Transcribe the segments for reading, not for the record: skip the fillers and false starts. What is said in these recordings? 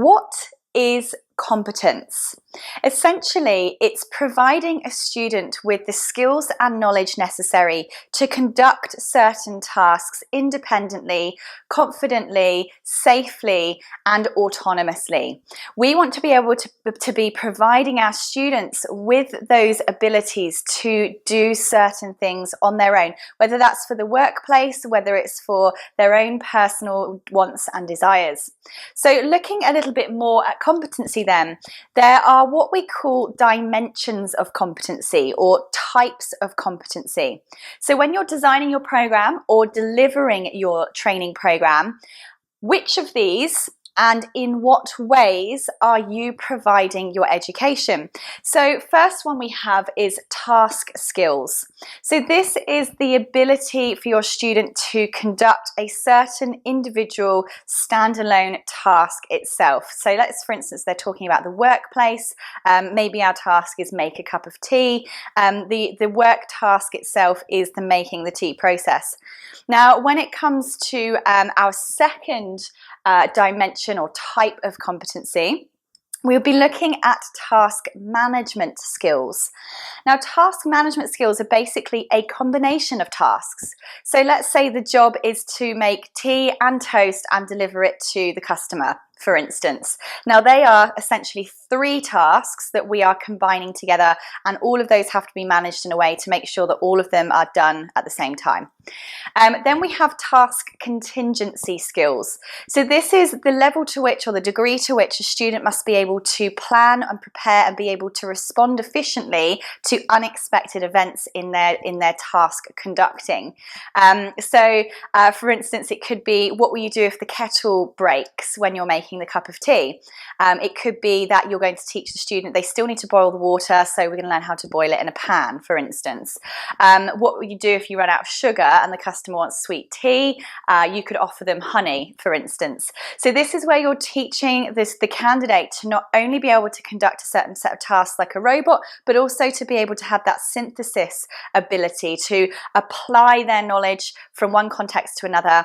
What is competence? Essentially, it's providing a student with the skills and knowledge necessary to conduct certain tasks independently, confidently, safely, and autonomously. We want to be able to be providing our students with those abilities to do certain things on their own, whether that's for the workplace, whether it's for their own personal wants and desires. So looking a little bit more at competency then, there are what we call dimensions of competency or types of competency. So when you're designing your program or delivering your training program, which of these and in what ways are you providing your education? So first one we have is task skills. So this is the ability for your student to conduct a certain individual standalone task itself. So let's, for instance, they're talking about the workplace. Maybe our task is make a cup of tea. The work task itself is the making the tea process. Now, when it comes to our second dimension or type of competency, we'll be looking at task management skills. Now, task management skills are basically a combination of tasks. So let's say the job is to make tea and toast and deliver it to the customer, for instance. Now, they are essentially 3 tasks that we are combining together, and all of those have to be managed in a way to make sure that all of them are done at the same time. Then we have task contingency skills. So this is the level to which, or the degree to which, a student must be able to plan and prepare and be able to respond efficiently to unexpected events in their task conducting. For instance, it could be, what will you do if the kettle breaks when you're making the cup of tea? It could be that you're going to teach the student they still need to boil the water, so we're going to learn how to boil it in a pan, for instance. What will you do if you run out of sugar and the customer wants sweet tea? You could offer them honey, for instance. So this is where you're teaching the candidate to not only be able to conduct a certain set of tasks like a robot, but also to be able to have that synthesis ability to apply their knowledge from one context to another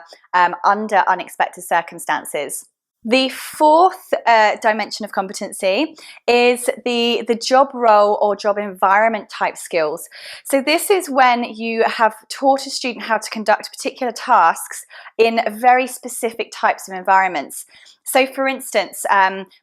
under unexpected circumstances. The fourth dimension of competency is the job role or job environment type skills. So this is when you have taught a student how to conduct particular tasks in very specific types of environments. So for instance,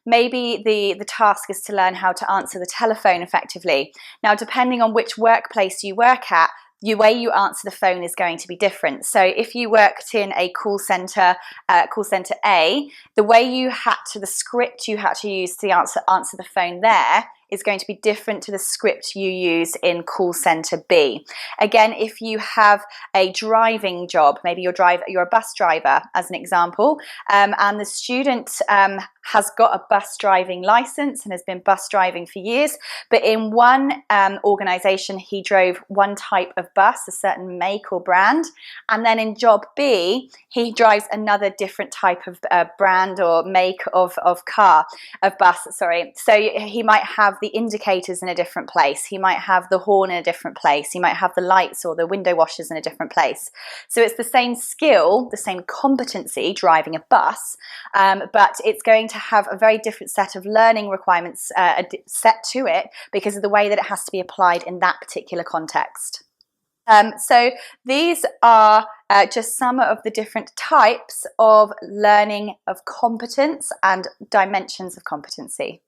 maybe the task is to learn how to answer the telephone effectively. Now, depending on which workplace you work at, the way you answer the phone is going to be different. So if you worked in a call center A, the way the script you had to use to answer the phone there is going to be different to the script you use in call center B. Again, if you have a driving job, maybe you're a bus driver as an example, and the student has got a bus driving license and has been bus driving for years, but in one organization he drove one type of bus, a certain make or brand, and then in job B he drives another different type of brand or make of bus. So he might have the indicators in a different place, he might have the horn in a different place, he might have the lights or the window washers in a different place. So it's the same skill, the same competency, driving a bus, but it's going to have a very different set of learning requirements set to it because of the way that it has to be applied in that particular context. So these are just some of the different types of learning of competence and dimensions of competency.